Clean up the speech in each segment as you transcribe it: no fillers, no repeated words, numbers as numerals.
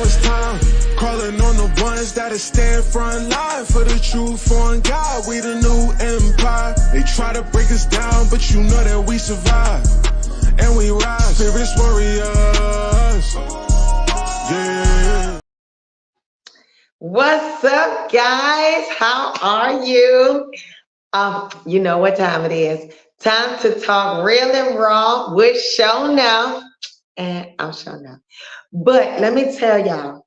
It's time, calling on the ones that stand front line for the truth, foreign God. We the new empire. They try to break us down, but you know that we survive and we rise. Fearless warriors. Yeah. What's up, guys? How are you? You know what time it is. Time to talk real and raw with Sho'Nuff. And I'm Sho'Nuff. But let me tell y'all,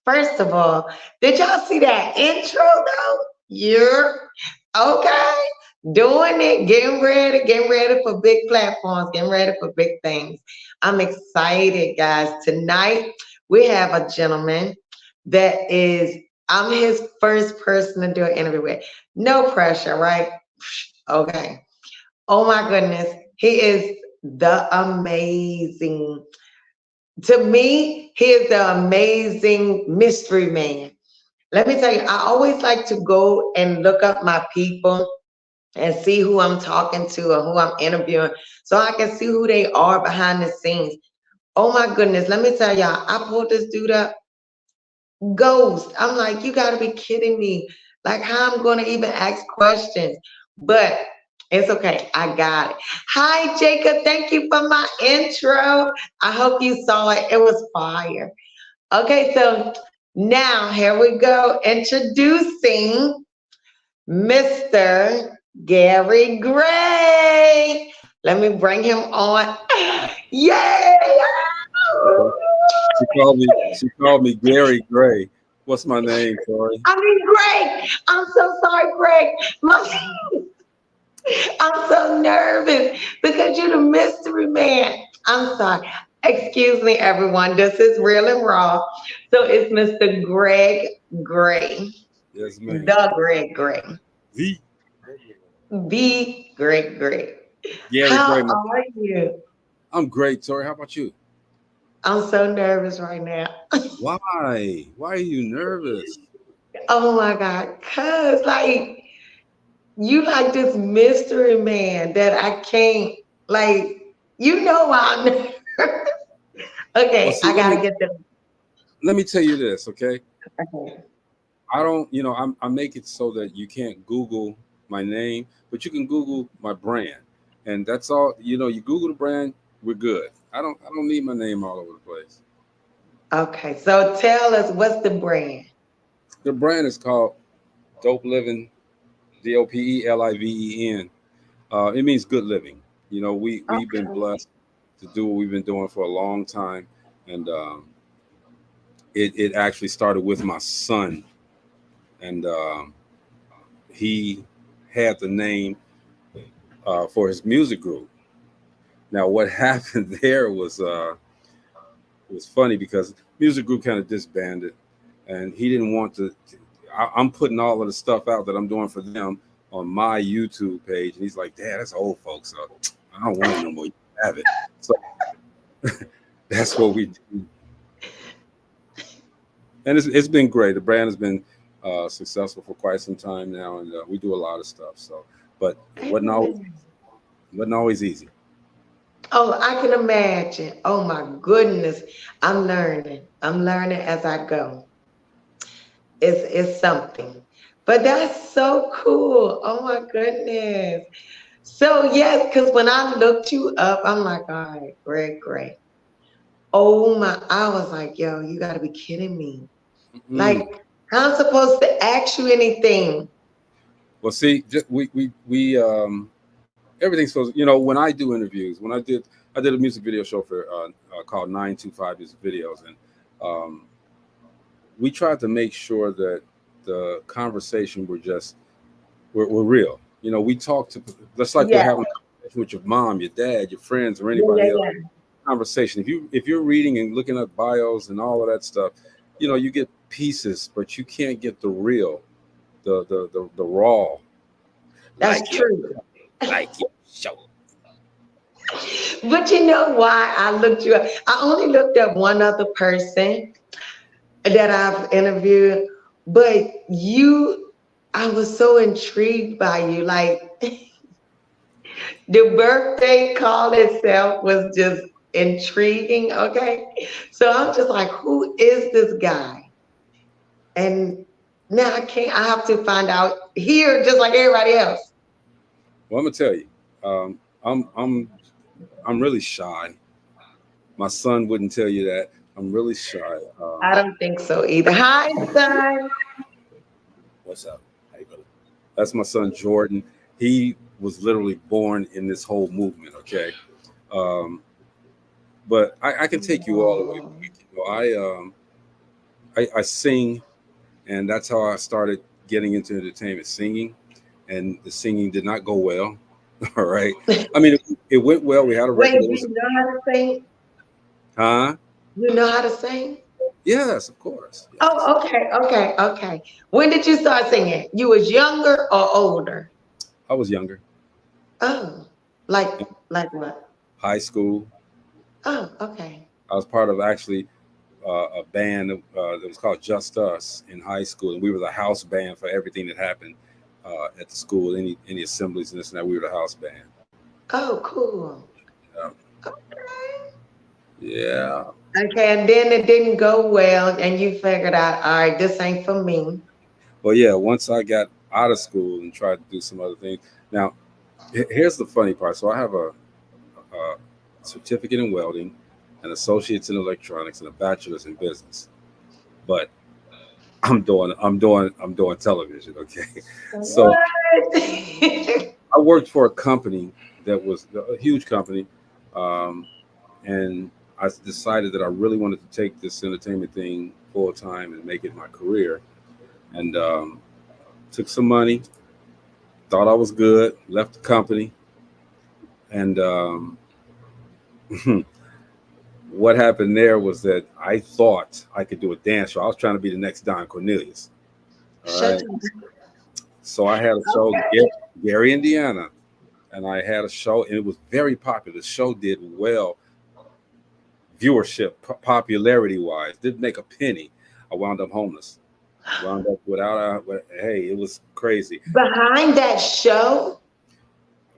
first of all, did y'all see that intro though? You're okay. Doing it, getting ready for big platforms, getting ready for big things. I'm excited, guys. Tonight, we have a gentleman that is, I'm his first person to do an interview with. No pressure, right? Okay. Oh my goodness. He is the amazing, to me, he is the amazing mystery man. Let me tell you, I always like to go and look up my people and see who I'm talking to or who I'm interviewing so I can see who they are behind the scenes. Oh my goodness, let me tell y'all, I pulled this dude up, ghost. I'm like, you gotta be kidding me. Like, how I'm gonna even ask questions? But it's okay, I got it. Hi, Jacob, thank you for my intro. I hope you saw it, it was fire. Okay, so now here we go, introducing Mr. Gary Gray. Let me bring him on. Yay! She called me Gary Gray. What's my name, Tori? I mean, Greg. I'm so sorry, Greg. I'm so nervous because you're the mystery man. I'm sorry. Excuse me, everyone. This is real and raw. So it's Mr. Greg Gray. Yes, ma'am. The Greg Gray. The Greg Gray. Gary How Gray. are you? I'm great, Tori. How about you? I'm so nervous right now. Why? Why are you nervous? Oh my God. Cause like you like this mystery man that I can't like, you know why I'm nervous. Okay, Well, see, I gotta get them. let me tell you this, okay? Okay. I don't, I make it so that you can't Google my name, but you can Google my brand. And that's all, you Google the brand, we're good. I don't need my name all over the place. Okay, so tell us, what's the brand? The brand is called Dopeliven, Dopeliven. It means good living. We've been blessed to do what we've been doing for a long time, and it actually started with my son, and he had the name for his music group. Now, what happened there was funny because music group kind of disbanded, and he didn't want to. I'm putting all of the stuff out that I'm doing for them on my YouTube page, and he's like, "Dad, that's old folks, so I don't want it no more. You have it." So that's what we do, and it's been great. The brand has been successful for quite some time now, and we do a lot of stuff. So, but it wasn't always easy. Oh, I can imagine. Oh my goodness. I'm learning. I'm learning as I go. It's something. But that's so cool. Oh my goodness. So yes, because when I looked you up, I'm like, all right, great. Oh my, I was like, yo, you gotta be kidding me. Like, I'm supposed to ask you anything. Well, see, we everything's supposed. When I do interviews, I did a music video show for called 925 Music Videos, and we tried to make sure that the conversation we're real. We talk to just like we're having a conversation with your mom, your dad, your friends, or anybody else. Conversation. If you're reading and looking at bios and all of that stuff, you get pieces, but you can't get the real, the raw. That's true. Like your show. But you know why I looked you up? I only looked up one other person that I've interviewed, but I was so intrigued by you. Like the birthday call itself was just, intriguing. Okay. So I'm just like, who is this guy? And now I have to find out here just like everybody else. Well, I'm gonna tell you, I'm really shy. My son wouldn't tell you that. I'm really shy. I don't think so either. Hi, son. What's up? How you doing? That's my son Jordan. He was literally born in this whole movement. Okay, um, but I can take you all the way. Oh, You know, I sing, and that's how I started getting into entertainment, singing, and the singing did not go well. All right, I mean it went well. We had a wait, record. It was, you know how to sing? huh? You know how to sing? Yes, of course. Yes, Oh, okay, okay, okay. When did you start singing? You was younger or older? I was younger, Oh, like like what? high school. Oh, okay. I was part of actually a band that was called Just Us in high school, and we were the house band for everything that happened at the school, any assemblies and this and that. We were the house band. Oh, cool. Yeah. Okay. Yeah. Okay, and then it didn't go well, and you figured out, all right, this ain't for me. Well, yeah. Once I got out of school and tried to do some other things. Now, here's the funny part. So I have a certificate in welding, an associate's in electronics, and a bachelor's in business. But I'm doing television. Okay, so What? I worked for a company that was a huge company, um, and I decided that I really wanted to take this entertainment thing full time and make it my career. And took some money, thought I was good, left the company, and what happened there was that I thought I could do a dance show. I was trying to be the next Don Cornelius. All Shut right, so I had a show, Okay. Gary, Indiana, and I had a show, and it was very popular. The show did well, viewership, popularity wise. Didn't make a penny. I wound up homeless. Wound up without a. Hey, it was crazy. Behind that show?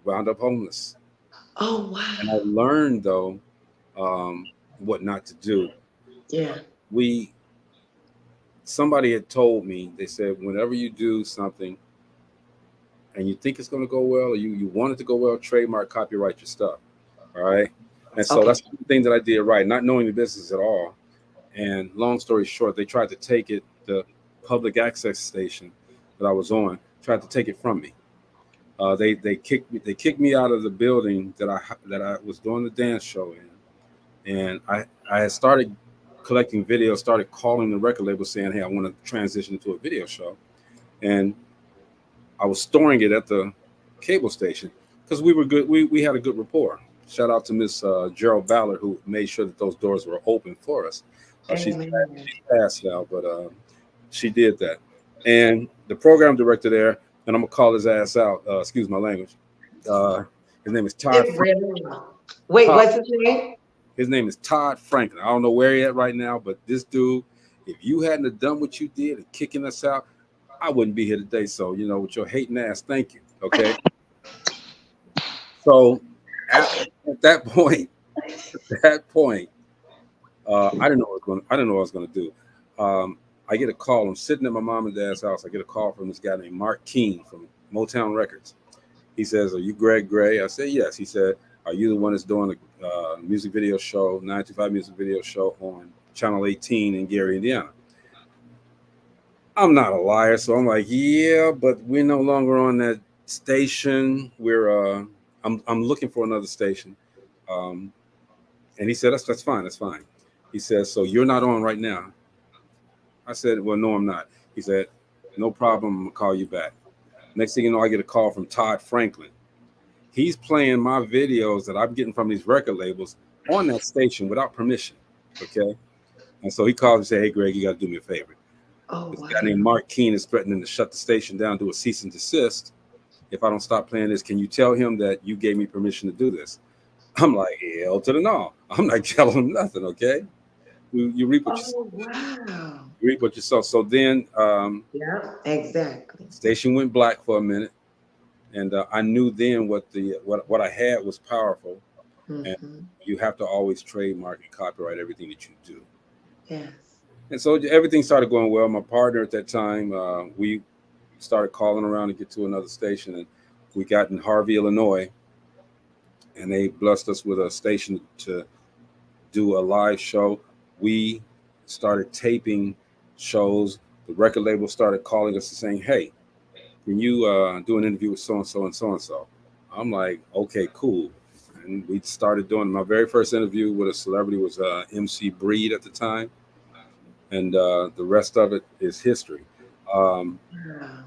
Wound up homeless, Oh, and I wow. learned though what not to do. Yeah. We Somebody had told me. They said whenever you do something and you think it's going to go well, or you want it to go well, trademark, copyright your stuff. All right. And so Okay. that's the thing that I did right, not knowing the business at all. And long story short, they tried to take it, the public access station that I was on, tried to take it from me. They kicked me out of the building that I was doing the dance show in, and I had started collecting videos, started calling the record label saying, "Hey, I want to transition to a video show," and I was storing it at the cable station because we were good. We had a good rapport. Shout out to Miss Gerald Ballard who made sure that those doors were open for us. Amen. She's passed now, but she did that. And the program director there, and I'm gonna call his ass out. Excuse my language. Uh, his name is Todd. It really Wait, Todd. what's his name? His name is Todd Franklin. I don't know where he at right now, but this dude, if you hadn't have done what you did and kicking us out, I wouldn't be here today. So with your hating ass, thank you. Okay. So at that point, I didn't know what I was going. I didn't know what I was going to do. I get a call. I'm sitting at my mom and dad's house. I get a call from this guy named Mark Keene from Motown Records. He says, "Are you Greg Gray?" I said, "Yes." He said, "Are you the one that's doing the music video show, 925 music video show on Channel 18 in Gary, Indiana?" I'm not a liar, so I'm like, "Yeah, but we're no longer on that station. I'm looking for another station." Um, and he said, "That's fine. That's fine." He says, "So you're not on right now?" I said, "Well, no, I'm not." He said, "No problem. I'm gonna call you back." Next thing you know, I get a call from Todd Franklin. He's playing my videos that I'm getting from these record labels on that station without permission. Okay. And so he calls and said, "Hey, Greg, you got to do me a favor. Oh, This guy named wow. Mark Keene is threatening to shut the station down, do a cease and desist. If I don't stop playing this, can you tell him that you gave me permission to do this?" I'm like, hell to the no. I'm not telling him nothing. Okay. You reap what Oh, wow. you reap what you sow. So then Yeah, exactly. station went black for a minute. And I knew then what I had was powerful. And Mm-hmm. you have to always trademark and copyright everything that you do. Yes. And so everything started going well. My partner at that time, we started calling around to get to another station, and we got in Harvey, Illinois, and they blessed us with a station to do a live show. We started taping shows. The record label started calling us and saying, "Hey, can you do an interview with so and so and so and so?" I'm like, "Okay, cool." And we started doing my very first interview with a celebrity was MC Breed at the time, and the rest of it is history. Um, Wow.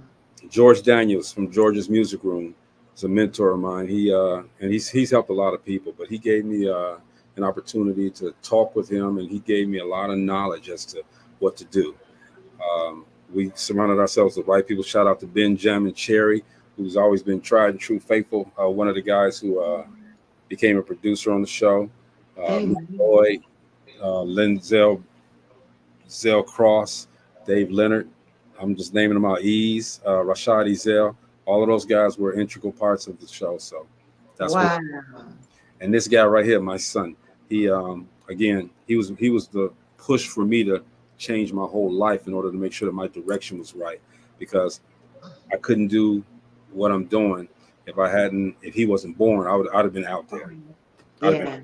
George Daniels from George's Music Room is a mentor of mine. He's helped a lot of people, but he gave me an opportunity to talk with him, and he gave me a lot of knowledge as to what to do. We surrounded ourselves with right people. Shout out to Ben Jam and Cherry, who's always been tried and true faithful. One of the guys who became a producer on the show. Amen. Lloyd, Linzel Zell Cross, Dave Leonard. I'm just naming them out. Ease, Rashad Ezel. All of those guys were integral parts of the show. So that's what. Wow. And this guy right here, my son, he again, he was the push for me to change my whole life in order to make sure that my direction was right, because I couldn't do what I'm doing if he wasn't born. I'd have been out there. I'd have been. Yeah.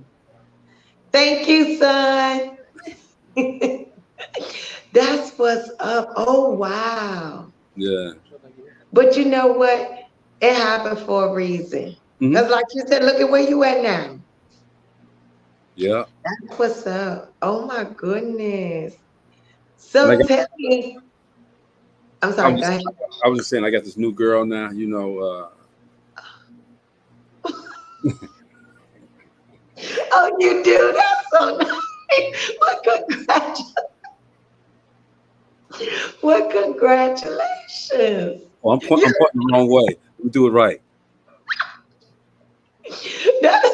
Thank you, son. That's what's up. Oh, wow. Yeah. But you know what? It happened for a reason. Hmm. Because, like you said, look at where you at now. Yeah. That's what's up. Oh, my goodness. And So tell me, I'm I sorry, was go just, ahead. I was just saying, I got this new girl now. Oh, you do? That's so nice. Well, well, congratulations. Oh, I'm You, pointing the wrong way. We do it right. that's,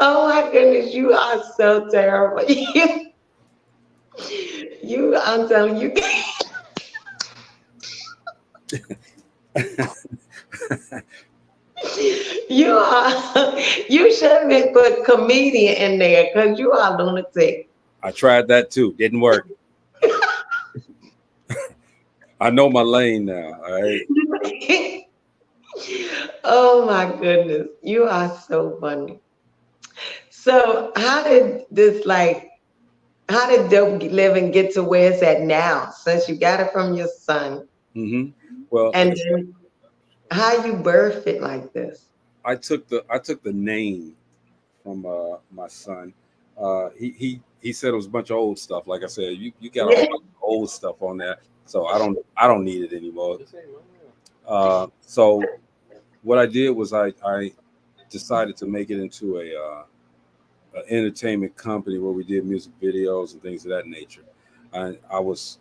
oh my goodness, you are so terrible. I'm telling you, you are, you should have put comedian in there because you are lunatic. I tried that too. Didn't work. I know my lane now. All right. Oh my goodness, you are so funny. So, how did Dope Living get to where it's at now? Since you got it from your son, Hmm. Well, like and I said, then how you birthed it like this? I took the name from my son. He said it was a bunch of old stuff. Like I said, you got a whole Yeah. bunch of old stuff on there, so I don't need it anymore. So what I did was I decided to make it into a entertainment company where we did music videos and things of that nature. I was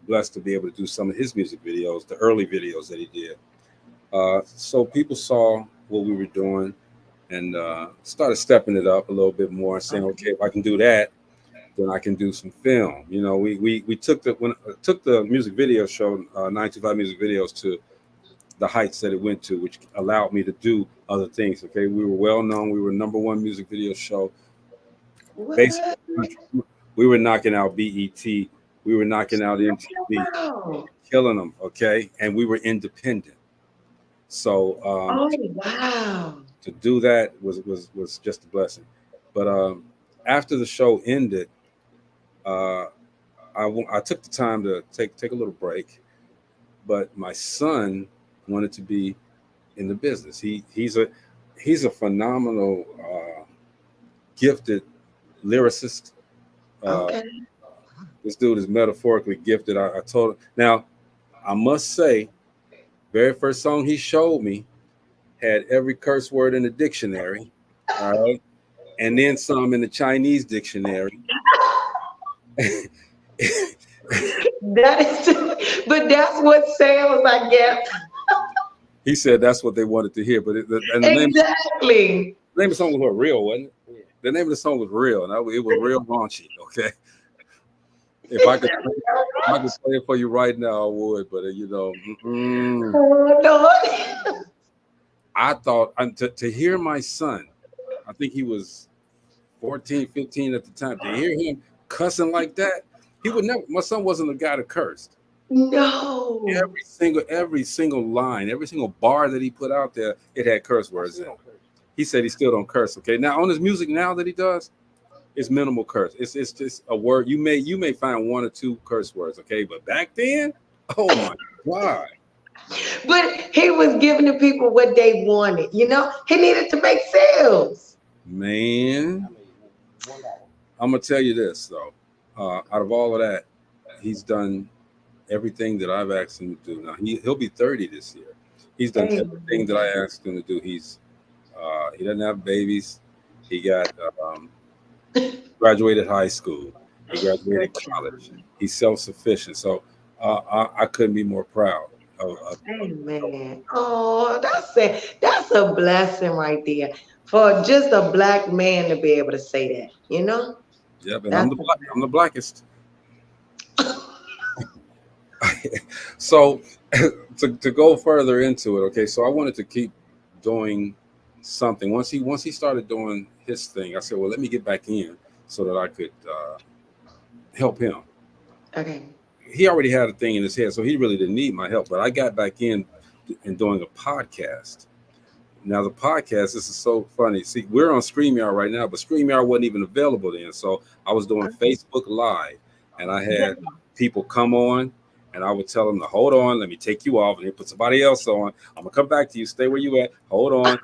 blessed to be able to do some of his music videos, the early videos that he did. So people saw what we were doing and started stepping it up a little bit more and saying, okay, if I can do that, then I can do some film. We took the music video show, 925 Music Videos, to the heights that it went to, which allowed me to do other things. Okay, we were well known. We were number one music video show. Basically, What? we were knocking out BET. We were knocking out MTV, Wow. killing them. Okay, and we were independent. So Oh wow. to do that was just a blessing. But after the show ended, uh, I took the time to take a little break. But my son wanted to be in the business. He's a phenomenal, gifted lyricist. Uh, Okay. this dude is metaphorically gifted. I told him. Now, I must say, very first song he showed me had every curse word in the dictionary. All right. And then some in the Chinese dictionary. That is, but that's what sells, I guess. He said that's what they wanted to hear. But and Exactly. the name of the song was Real, wasn't it? The name of the song was Real, and it was real raunchy. Okay. If I could play it for you right now, I would. But you know, Oh, no. I thought to hear my son. I think he was 14, 15 at the time. To hear him cussing like that, he would never. My son wasn't a guy that cursed. No. Every single line, every single bar that he put out there, it had curse words in it. He said he still don't curse. Okay, now on his music now that he does, it's minimal curse. It's just a word. You may find one or two curse words. Okay, but back then, oh my god, But he was giving the people what they wanted. He needed to make sales. man. I'm gonna tell you this though. Out of all of that, he's done everything that I've asked him to do. Now he'll be 30 this year. He's done everything that I asked him to do. He doesn't have babies. He got graduated high school. He graduated college. He's self-sufficient. So I couldn't be more proud of Amen. Oh, that's it. That's a blessing right there for just a black man to be able to say that. Yep, and That's I'm the blackest. So to go further into it, okay. So I wanted to keep doing something. Once he started doing his thing, I said, well, let me get back in so that I could help him. okay. He already had a thing in his head, so he really didn't need my help. But I got back in and doing a podcast. Now the podcast, this is so funny. See, we're on StreamYard right now, but StreamYard wasn't even available then. So I was doing Facebook Live, and I had people come on, and I would tell them to hold on, let me take you off, and they put somebody else on. I'm gonna come back to you. Stay where you at. Hold on.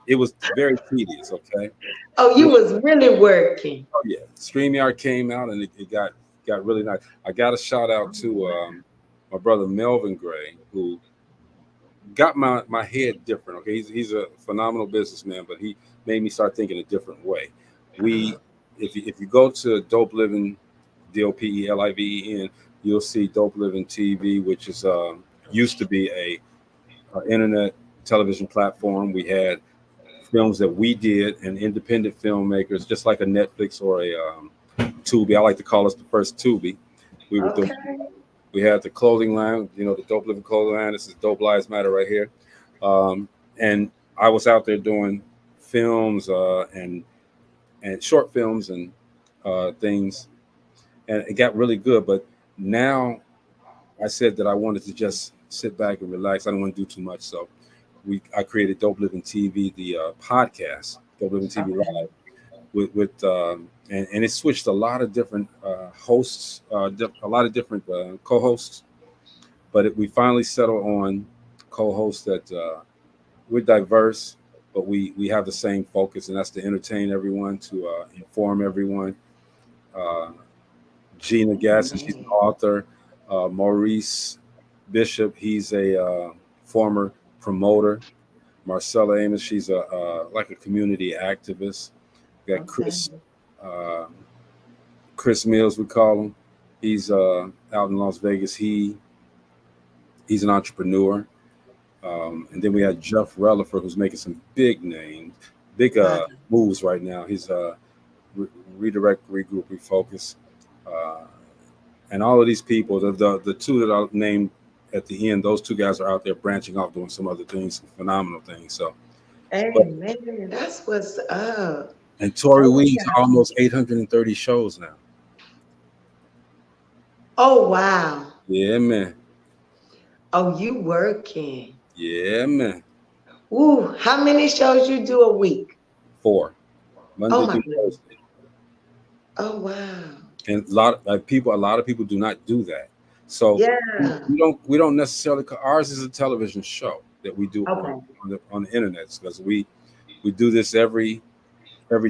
It was very tedious. Okay. Oh, you was really working. Oh yeah. StreamYard came out, and it got really nice. I got a shout out to my brother Melvin Gray, who got my head different. Okay, he's a phenomenal businessman, but he made me start thinking a different way. If you go to Dopeliven, Dopeliven, you'll see Dopeliven TV, which is used to be a internet television platform. We had films that we did and independent filmmakers, just like a Netflix or a Tubi. I like to call us the first Tubi. We were doing. We had the clothing line, the Dopeliven clothing line. This is Dope Lives Matter right here. And I was out there doing films and short films and things, and it got really good. But now I said that I wanted to just sit back and relax. I didn't want to do too much, so I created Dopeliven TV, the podcast, Dopeliven TV Live, with and it switched a lot of different hosts, a lot of different co-hosts, but we finally settled on co-hosts that we're diverse, but we have the same focus, and that's to entertain everyone, to inform everyone. Gina Gasson, she's an author. Maurice Bishop, he's a former promoter. Marcella Amos, she's like a community activist. We got Chris Mills, we call him. He's out in Las Vegas. He's an entrepreneur. And then we had Jeff Relaford, who's making some big names, big moves right now. He's redirect, regroup, refocus. And all of these people, the two that I named at the end, those two guys are out there branching off, doing some other things, some phenomenal things. So, man, that's what's up. And Tori Weed's almost 830 shows now. Oh, wow. Yeah, man. Oh, you working. Yeah, man. Ooh, how many shows you do a week? 4. Monday through Thursday. Oh, wow. And a lot of people do not do that. So we don't necessarily, ours is a television show that we do on the internet, because we do this every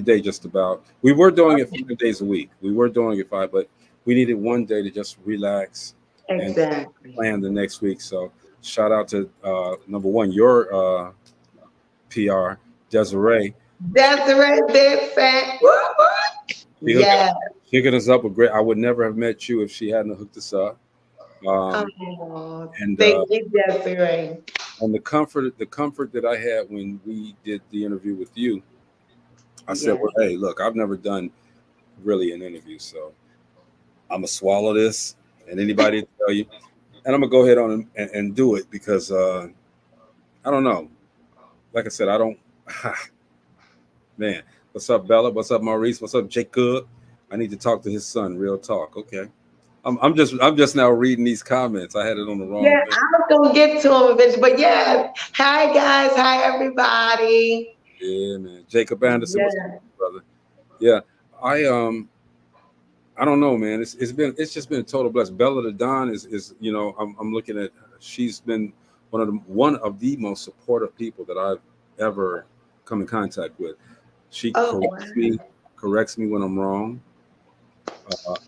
day, just about. We were doing it 5 days a week. We were doing it 5, but we needed one day to just relax and plan the next week. So shout out to number one, your PR, Desiree. Big fat. Yeah. Hooking us up with great. I would never have met you if she hadn't hooked us up. And thank you, Desiree. And the comfort that I had when we did the interview with you, I said, well, hey, look, I've never done really an interview, so I'm gonna swallow this, and anybody tell you, and I'm gonna go ahead on and do it because I don't know. Like I said, I don't. Man, what's up, Bella? What's up, Maurice? What's up, Jacob? I need to talk to his son. Real talk. Okay. I'm just now reading these comments. I had it on the wrong Yeah, thing. I was gonna get to him eventually, but yeah. Hi guys, hi everybody. Yeah, man. Jacob Anderson, what's Yeah. up, brother? Yeah, I don't know, man. It's just been a total blessing. Bella the Don is I'm looking at, she's been one of the most supportive people that I've ever come in contact with. She Oh wow. corrects me when I'm wrong,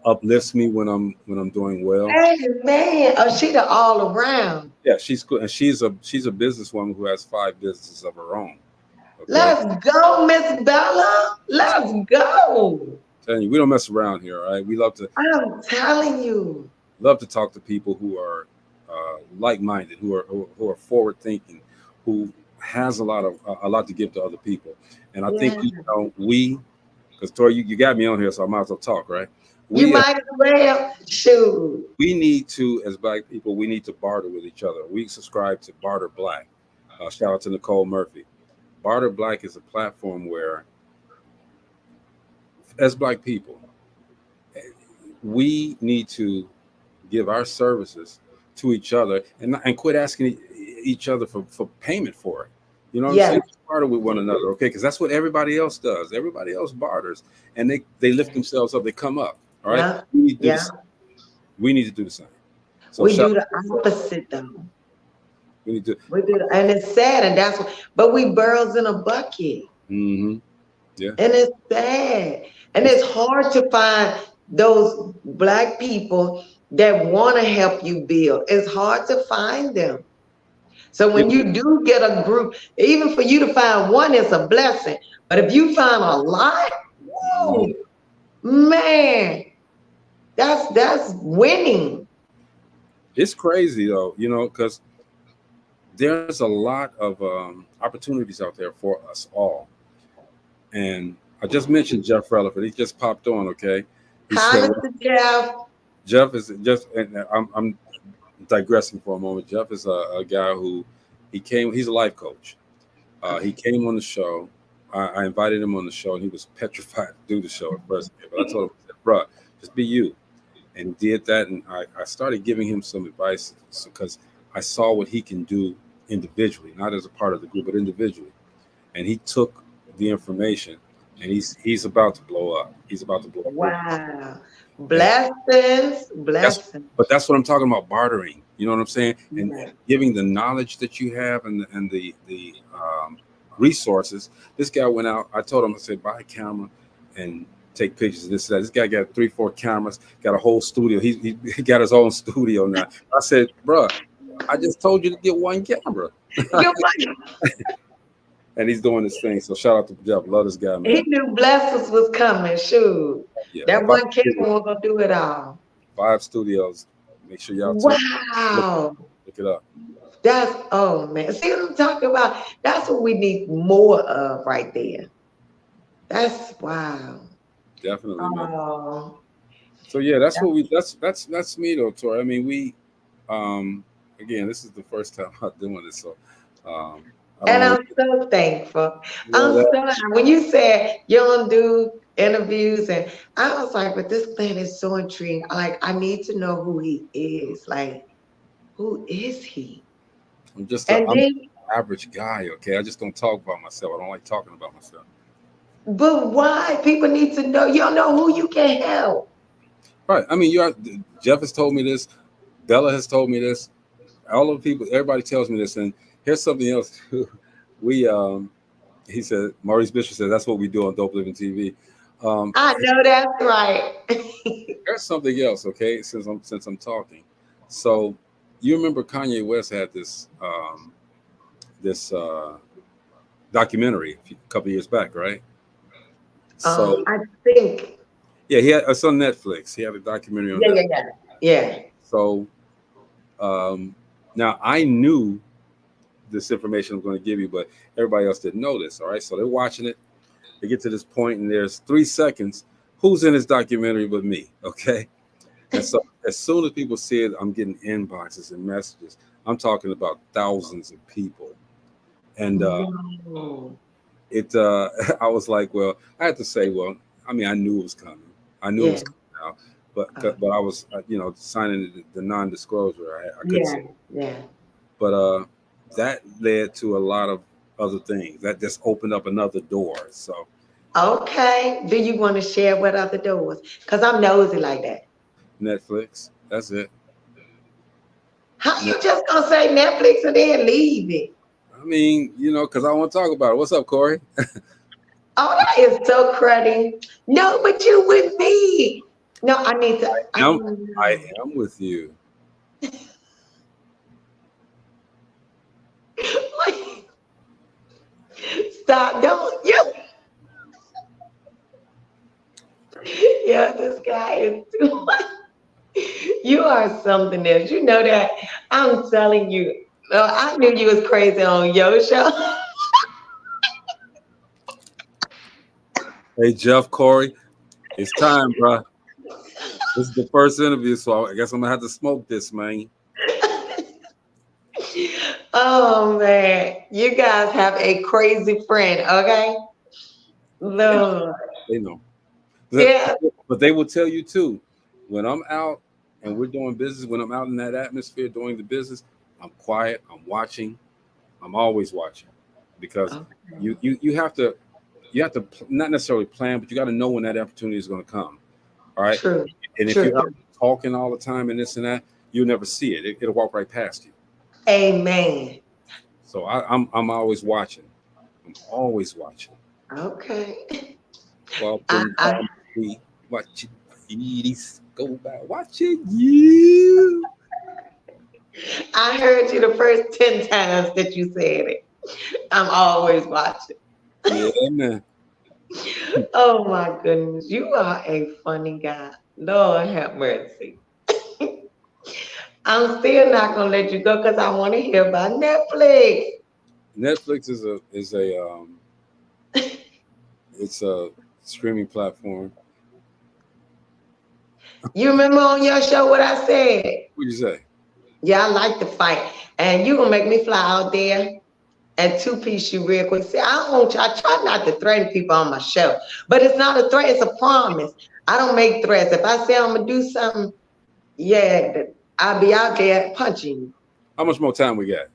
uplifts me when I'm doing well. Hey man, oh she the all around. Yeah, she's good, and she's a businesswoman who has 5 businesses of her own. Okay, Let's go, Miss Bella. Let's go. telling you, we don't mess around here. All right, we I'm telling you. love to talk to people who are like-minded, who are forward-thinking, who has a lot to give to other people. And I think Yeah. because Tori, you got me on here, so I might as well talk, right? You We might as well. Shoot. we need to, as Black people, we need to barter with each other. We subscribe to Barter Black. Shout out to Nicole Murphy. Barter Black is a platform where, as Black people, we need to give our services to each other and quit asking each other for payment for it. You know what I'm Yes. saying? Barter with one another, okay? Because that's what everybody else does. Everybody else barters, and they lift themselves up. They come up. All right. Yeah. We need to do the Yeah. same. We need to do the same. So We shout do the out- opposite though. we need to. We do and it's sad and that's what but we barrels in a bucket. Mm-hmm. Yeah. And it's sad. And it's hard to find those Black people that want to help you build. It's hard to find them. So when you do get a group, even for you to find one is a blessing. But if you find a lot, whoa, man, that's winning. It's crazy though, because there's a lot of opportunities out there for us all. And I just mentioned Jeff Relaford. He just popped on. Okay, he Hi, said Mr. Jeff. Jeff is just. And I'm digressing for a moment. Jeff is a guy who he's a life coach. He came on the show. I invited him on the show, and he was petrified to do the show at first. But I told him, I said, "Bruh, just be you." And he did that, and I started giving him some advice because I saw what he can do individually, not as a part of the group, but individually. And he took the information, and he's about to blow up. He's about to blow up. Wow. Blessings. But that's what I'm talking about, bartering. You know what I'm saying? And Yeah. giving the knowledge that you have and the resources. This guy went out. I told him, I said, buy a camera and take pictures of this. That. This guy got 3-4 cameras, got a whole studio. He got his own studio now. I said, bruh, I just told you to get one camera. You're right. And he's doing this thing. So shout out to Jeff. Love this guy, man. He knew blessings was coming. Shoot. Yeah, That one camera was gonna do it all. 5 studios. Make sure y'all Wow. look it up. That's oh man. See what I'm talking about? That's what we need more of right there. That's wow. Definitely, man. Oh. So yeah, that's me though, Tori. I mean, we again, this is the first time I'm doing this, so And I'm so thankful. When you said you don't do interviews, and I was like, but this man is so intriguing. Like, I need to know who he is. Like, who is he? I'm just And I'm then, an average guy, okay? I just don't talk about myself. I don't like talking about myself. but why? People need to know. You don't know who you can help. Right. I mean, Jeff has told me this. Bella has told me this. All of the people, everybody tells me this. And here's something else. He said, Maurice Bishop said, that's what we do on Dopeliven TV. I know that's right. There's something else, okay? Since I'm talking, so you remember Kanye West had this documentary a couple of years back, right? So I think. yeah, it's on Netflix. He had a documentary on Netflix. Yeah. So now I knew this information I'm going to give you, but everybody else didn't know this. All right, so they're watching it. They get to this point, and there's 3 seconds. Who's in this documentary but me? Okay, And so as soon as people see it, I'm getting inboxes and messages. I'm talking about thousands of people. And No. I was like, well, I had to say, well, I mean, I knew it was coming. I knew it Yeah. was coming out, but I was, signing the non-disclosure. I couldn't Yeah. say, Yeah. but that led to a lot of other things. That just opened up another door. So Okay. Do you want to share what other doors? Because I'm nosy like that. Netflix, that's it. How Net- you just gonna say Netflix and then leave it? I mean, because I want to talk about it. What's up, Corey? Oh, that is so cruddy. No, but you with me. No, I need to. I I'm, don't I know. am with you. Wait, stop! Don't you? Yeah, this guy is too much. You are something else. You know that. I'm telling you. No, I knew you was crazy on your show. Hey, Jeff, Corey, it's time, bro. This is the first interview, so I guess I'm gonna have to smoke this, man. Oh man, you guys have a crazy friend, okay? They know. Lord. They know. Yeah. But they will tell you too. When I'm out and we're doing business, when I'm out in that atmosphere doing the business, I'm quiet. I'm watching. I'm always watching because Okay. you have to not necessarily plan, but you got to know when that opportunity is going to come. All right. True. And if True. you're out talking all the time and this and that, you'll never see it. It'll walk right past you. Amen. So I'm always watching. I'm always watching. Okay. I, Walking I down the street, watching ladies go by, watching you. I heard you the first 10 times that you said it. I'm always watching. Yeah, man. Oh my goodness. You are a funny guy. Lord have mercy. I'm still not gonna let you go because I want to hear about Netflix. Netflix it's a streaming platform. You remember on your show what I said? What'd you say? Yeah, I like to fight. And you gonna make me fly out there and two-piece you real quick. See, I don't want you, I try not to threaten people on my show, but it's not a threat, it's a promise. I don't make threats. If I say I'm gonna do something, yeah, I'll be out there punching you. How much more time we got?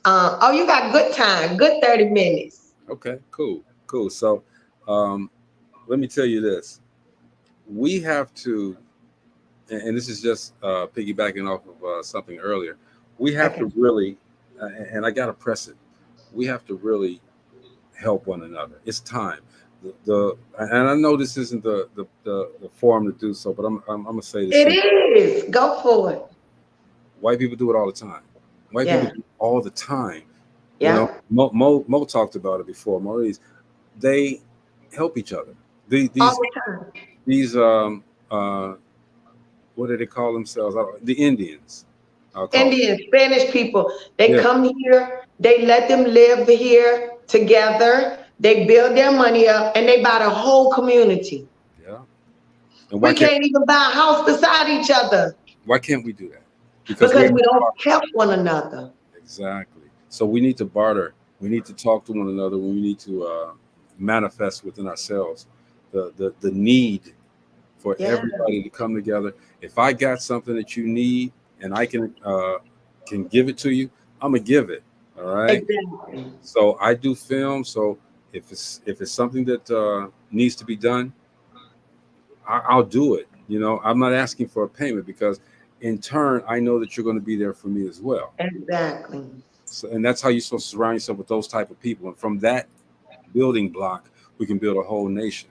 Oh, you got good time, good 30 minutes. Okay, cool. So, um, let me tell you this: we have to, and this is just piggybacking off of something earlier. We have Okay. to really, and I gotta press it. We have to really help one another. It's time. And I know this isn't the forum to do so, but I'm gonna say this It here. is. Go for it. White people do it all the time. White people Yeah. do it all the time. Yeah. Mo talked about it before. Maurice, they help each other. The- All These the time. these what do they call themselves? The Indians. I'll call them. Indian, Spanish people, they Yeah, come here, they let them live here together, they build their money up, and they buy the whole community. yeah. And We can't even buy a house beside each other why can't we do that? Because because we're we don't help one another. exactly. So we need to barter. We need to talk to one another. We need to manifest within ourselves the need for Yeah, everybody to come together. If I got something that you need and I can give it to you, I'm gonna give it. All right. exactly. So I do film. So if it's something that needs to be done, I'll do it. I'm not asking for a payment because in turn I know that you're going to be there for me as well. Exactly. So, and that's how you're supposed to surround yourself with those type of people. And from that building block, we can build a whole nation.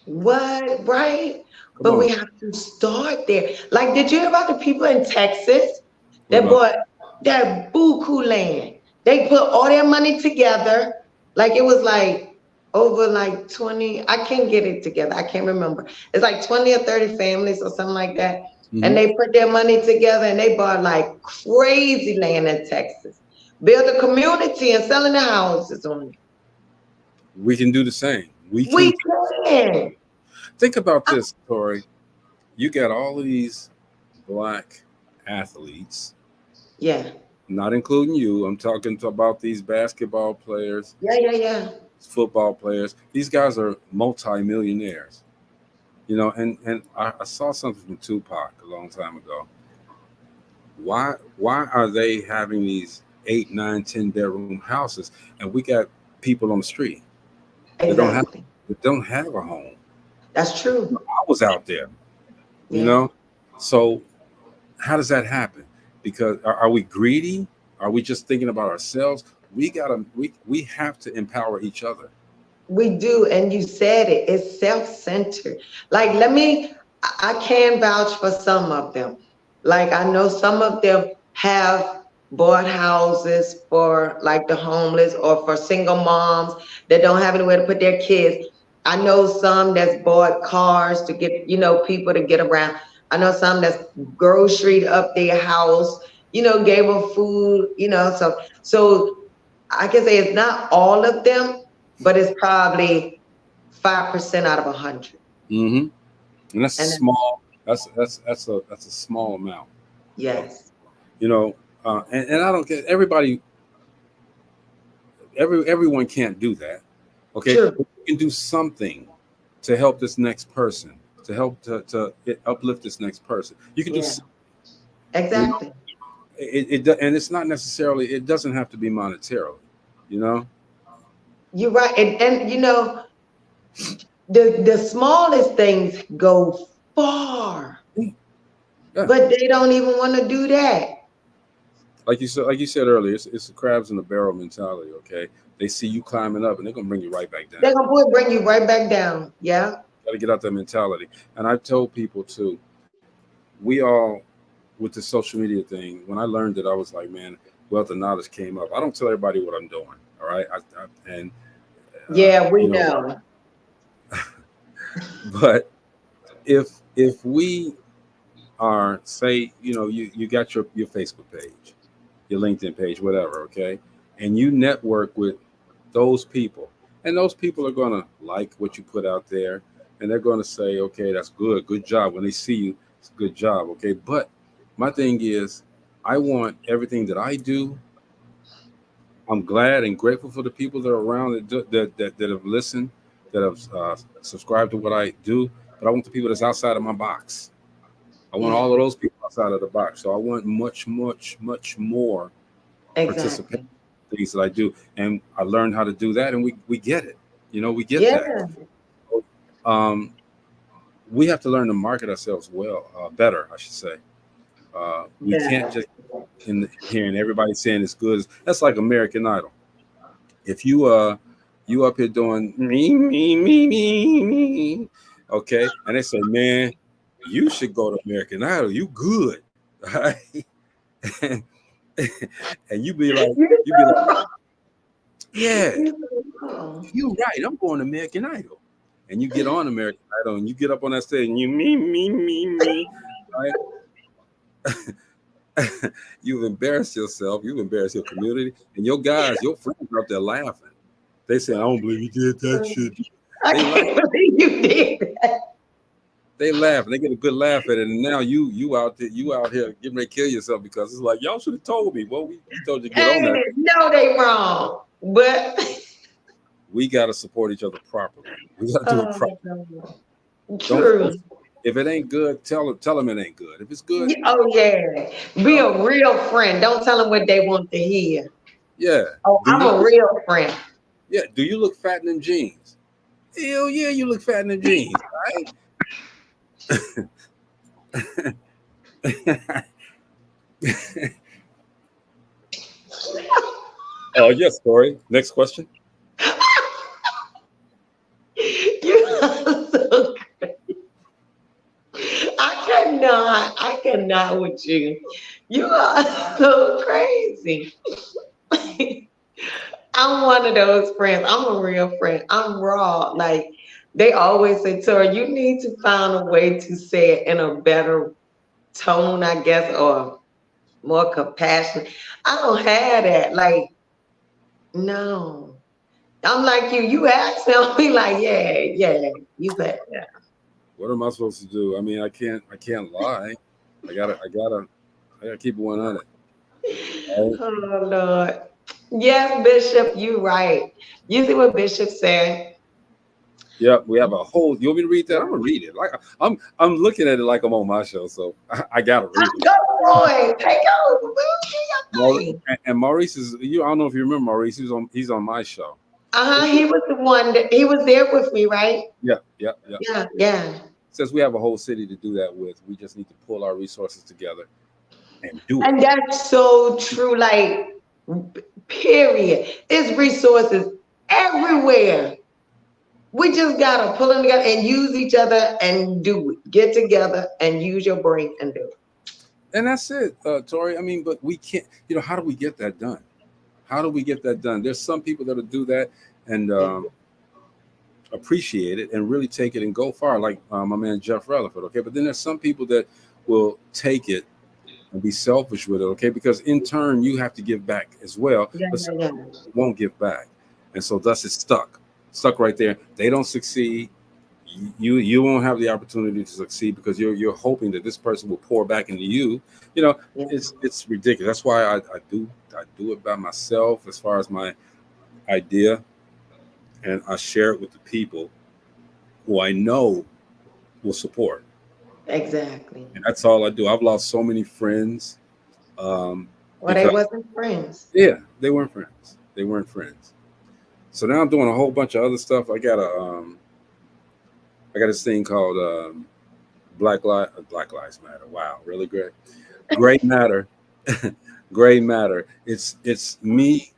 What, right? Come But we on. have to start there. Like, did you hear about the people in Texas What that about bought that buku land? They put all their money together. Like it was like over like 20, I can't get it together. I can't remember. It's like 20 or 30 families or something like that. And Mhm. they put their money together and they bought like crazy land in Texas. Build a community and selling the houses on it. We can do the same. We can We can. think about this, Tori. you got all of these black athletes, Yeah. not including you. I'm talking about these basketball players, Yeah, yeah, yeah. football players. These guys are multimillionaires, you know. And I saw something from Tupac a long time ago. Why are they having these 8, 9, 10 bedroom houses, and we got people on the street that don't have Exactly. a home? That's true. I was out there, you Yeah. know. So how does that happen? Because are we greedy? Are we just thinking about ourselves? We have to empower each other. We do, and you said it. It's self-centered. Like, I can vouch for some of them. Like, I know some of them have bought houses for like the homeless or for single moms that don't have anywhere to put their kids. I know some that's bought cars to get, people to get around. I know some that's groceried up their house, gave them food, so I can say it's not all of them, but it's probably 5% out of 100. Hmm. And that's a And small. That's a small amount. yes, You know, and I don't get everybody. Everyone can't do that. Okay, true. but you can do something to help this next person, to help uplift this next person. You can do Yeah, something, you know. exactly. And it's not necessarily. It doesn't have to be monetarily. You know. You're right. And the smallest things go far, Yeah. but they don't even want to do that. Like you said earlier, it's the crabs in the barrel mentality. Okay, they see you climbing up, and they're gonna bring you right back They're down. gonna bring you right back down. Yeah. Got to get out that mentality. And I've told people too. We all with the social media thing. When I learned it, I was like, man, wealth and knowledge came up. I don't tell everybody what I'm doing. All right, and Yeah, we you know, know. but if we are say, you got your Facebook page, your LinkedIn page, whatever, okay, and you network with those people, and those people are gonna like what you put out there, and they're gonna say, okay, that's good job. When they see you, it's a good job, okay. But my thing is, I want everything that I do. I'm glad and grateful for the people that are around that have listened, that have subscribed to what I do. But I want the people that's outside of my box. I want Yeah, all of those people outside of the box. So I want much, much, much more participation exactly. in things that I do. And I learned how to do that, and we get it. We get Yeah, that. Um, we have to learn to market ourselves better, I should say. We can't yeah. just hearing everybody saying it's good. That's like American Idol. If you up here doing me, okay, and they say, man, you should go to American Idol. You good, right? and you be like, You're you be like, so wrong. yeah, You're so wrong. you right. I'm going to American Idol, and you get on American Idol, and you get up on that stage, and you me, right? You've embarrassed yourself. You've embarrassed your community, and your guys, your friends are out there laughing. They say, "I don't believe you did that shit." I They laugh. can't believe you did that. They laugh. And they get a good laugh at it. And now you out there, you out here getting ready to kill yourself because it's like y'all should have told me. Well, we told you to get on Ain't that. it? No, they wrong. But We got to support each other properly. We got to do it oh, properly. Don't true. force it. If it ain't good, tell them it ain't good. If it's good, Oh yeah. Be know, a real friend. Don't tell them what they want to hear. yeah. Oh, Do I'm you? a real friend. Yeah. Do you look fat in them jeans? Hell yeah, you look fat in them jeans, right? Yes, Corey. Next question. You are so I cannot with you. You are so crazy. I'm one of those friends. I'm a real friend. I'm raw. Like they always say, Tori, you need to find a way to say it in a better tone, I guess, or more compassionate. I don't have that. Like, no. I'm like you. You ask me, I'll be like, yeah, you bet. Yeah. What am I supposed to do? I mean, I can't lie. I gotta keep it 100. Right? Oh Lord. Yes, Bishop, you right. You see what Bishop said? Yep, we have a whole. You want me to read that? I'm gonna read it. Like I'm looking at it like I'm on my show, so I gotta read it. Go boy, take over. Do your thing. And Maurice is you. I don't know if you remember Maurice. He's on my show. He was the one that he was there with me, right? Yeah, yeah, yeah. Yeah, yeah. Since we have a whole city to do that with, we just need to pull our resources together and do it. And that's so true. Like, period. It's resources everywhere. We just gotta pull them together and use each other and do it. Get together and use your brain and do it. And that's it, Tori. I mean, but we can't. You know, how do we get that done? How do we get that done? There's some people that'll do that and appreciate it and really take it and go far, like my man Jeff Rutherford. Okay, but then there's some people that will take it and be selfish with it. Okay, because in turn you have to give back as well. Yeah, But some yeah. people won't give back, and so thus it's stuck right there. They don't succeed. You won't have the opportunity to succeed because you're hoping that this person will pour back into you. You know, Yeah. it's ridiculous. That's why I do it by myself as far as my idea, and I share it with the people who I know will support. Exactly. And that's all I do. I've lost so many friends. Well, they Because, wasn't friends. yeah, they weren't friends. They weren't friends. So now I'm doing a whole bunch of other stuff. I got this thing called Black Lives Matter. Wow, really great. Great Matter. Great Matter. It's me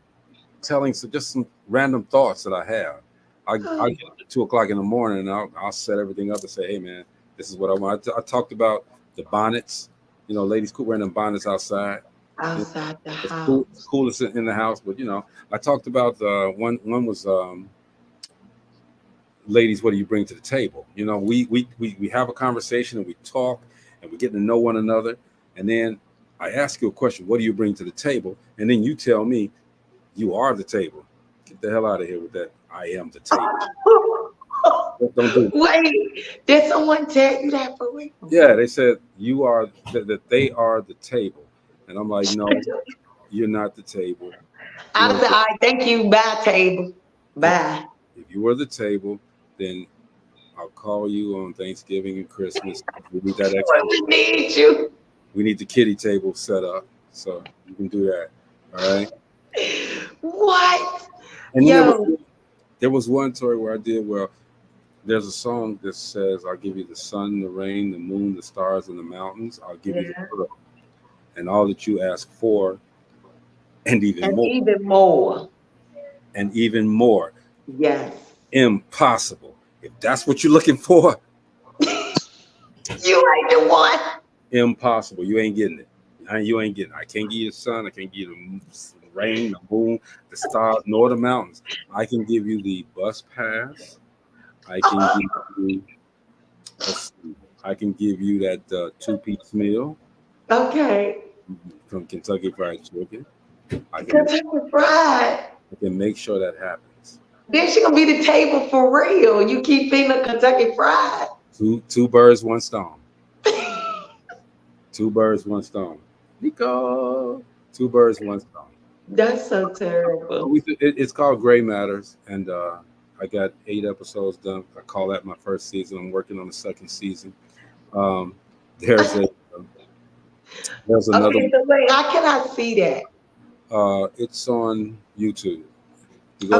telling just some random thoughts that I have. I get up at 2:00 in the morning and I'll set everything up and say, hey man, this is what I want. I talked about the bonnets, you know, ladies wearing them bonnets outside. Outside the It's house. coolest in the house, but you know, I talked about one was ladies, what do you bring to the table? You know, we have a conversation and we talk and we're getting to know one another, and then I ask you a question, what do you bring to the table? And then you tell me you are the table. Get the hell out of here with that. I am the table. Don't do it. Wait, did someone tell you that for real? Yeah, they said you are that they are the table. And I'm like, no, you're not the table. I said, all right, thank you. Bye, table. Bye. If you were the table, then I'll call you on Thanksgiving and Christmas. We need that extra. We need you. We need the kiddie table set up, so you can do that. All right. What? And Yo. there was one story where I did well. There's a song that says, "I'll give you the sun, the rain, the moon, the stars, and the mountains. I'll give you the world, and all that you ask for, and even more, Even more. and even more. Yes. Impossible. If that's what you're looking for, You ain't the one. impossible. You ain't getting it. You ain't getting it. I can't give you the sun. I can't give you the rain, the moon, the stars, nor the mountains. I can give you the bus pass. I can give you. I can give you that 2-piece meal Okay. from Kentucky Fried Chicken. I Kentucky Fried. can make sure that happens. Then she gonna be the table for real. You keep feeding her Kentucky Fried. Two birds, one stone. Two birds, one stone. Nico. Two birds, one stone. That's so terrible. It's called Gray Matters, and I got 8 episodes done. I call that my first season. I'm working on the second season. There's another. Okay, so wait, how can I see that? It's on YouTube. You go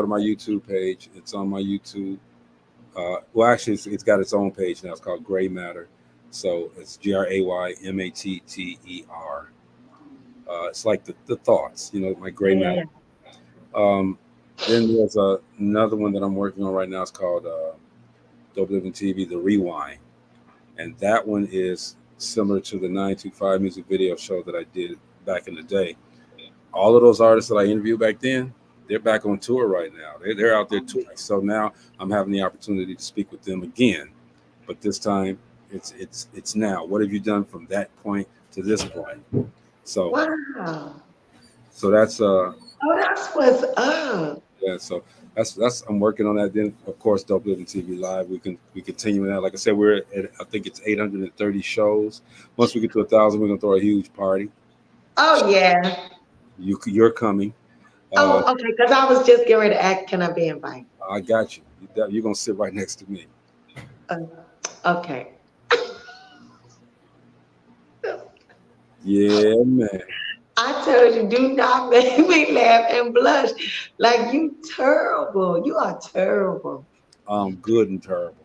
to my YouTube page. It's on my YouTube. Well, actually, it's got its own page now. It's called Gray Matter. So it's GRAYMATTER. It's like the thoughts, you know, my gray matter. Then there's another one that I'm working on right now. It's called Dopeliven TV, The Rewind. And that one is similar to the 925 music video show that I did back in the day. All of those artists that I interviewed back then, they're back on tour right now. They're out there touring. So now I'm having the opportunity to speak with them again. But this time it's now. What have you done from that point to this point? So wow. So that's Oh, that's what's up. yeah. So That's I'm working on that. Then of course, Dopeliven TV Live. We continue that. Like I said, we're at, I think it's 830 shows. Once we get to 1,000, we're gonna throw a huge party. Oh yeah. You're coming. Oh, okay. Because I was just getting ready to ask, can I be invited? I got you. You're gonna sit right next to me. Uh, okay. Yeah, man. I told you, do not make me laugh and blush. Like you terrible. You are terrible. I'm good and terrible.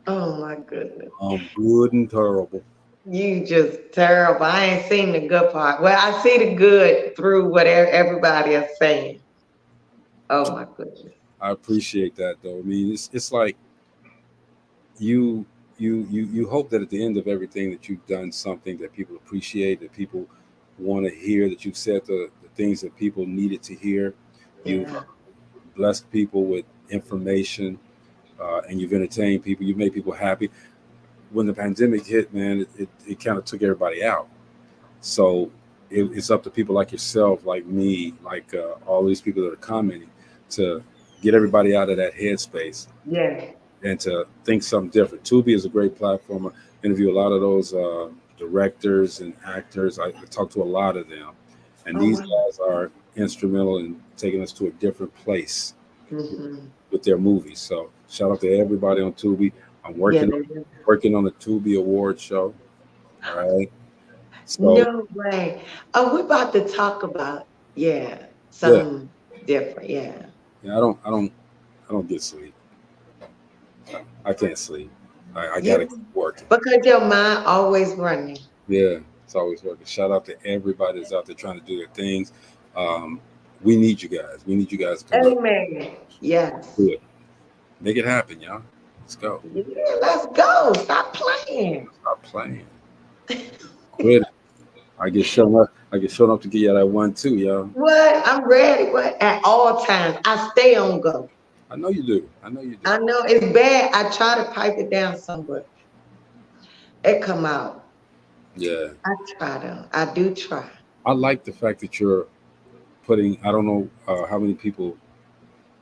Oh my goodness. I'm good and terrible. You just terrible. I ain't seen the good part. Well, I see the good through whatever everybody is saying. Oh my goodness. I appreciate that though. I mean, it's like you you hope that at the end of everything that you've done something that people appreciate, that people want to hear, that you've said the things that people needed to hear. You've Yeah. blessed people with information, and you've entertained people. You've made people happy. When the pandemic hit, man, it kind of took everybody out. So it's up to people like yourself, like me, like all these people that are commenting, to get everybody out of that headspace Yeah. and to think something different. Tubi is a great platform. I interview a lot of those directors and actors. I talk to a lot of them, and Oh these wow. guys are instrumental in taking us to a different place Hmm. with their movies. So shout out to everybody on Tubi. I'm Yeah, working they do. working on the Tubi Award show. All right. So No way. Oh, we're about to talk about, yeah, yeah, something different. Yeah. yeah. I don't get sleep. I can't sleep. I Yeah. gotta keep working. Because your mind always running. Yeah, it's always working. Shout out to everybody that's out there trying to do their things. Um, we need you guys. We need you guys to come out Amen. Yes. do it. Make it happen, y'all. Let's go. Yeah, let's go. Stop playing. Stop playing. Quit it. I get shown up to get you that one too, y'all. What? I'm ready. What? At all times. I stay on go. I know you do. I know you do. I know it's bad. I try to pipe it down some, but it come out. Yeah. I try to. I do try. I like the fact that you're putting, I don't know how many people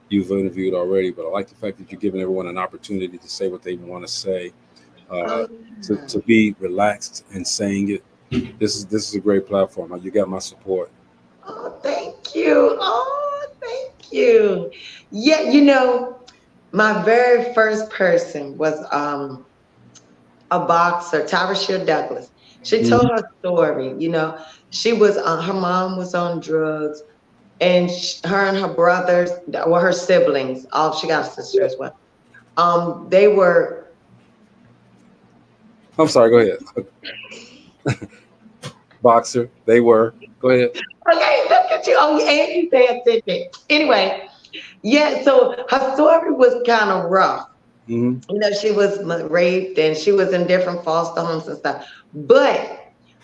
you've interviewed already, but I like the fact that you're giving everyone an opportunity to say what they want to say, uh, Oh, yeah. to be relaxed and saying it. This is a great platform. You got my support. Oh, thank you. Oh, thank you. Yeah, my very first person was a boxer, Tyra Douglas. She told Mhm. her story. She was her mom was on drugs, and her and her brothers, well, her siblings, all she got a sister as well. They were I'm sorry. Go ahead. Boxer. They were. Go ahead. okay. Look at you. Oh, and you pay attention. Anyway, yeah. So her story was kind of rough. Hmm. She was raped and she was in different foster homes and stuff. But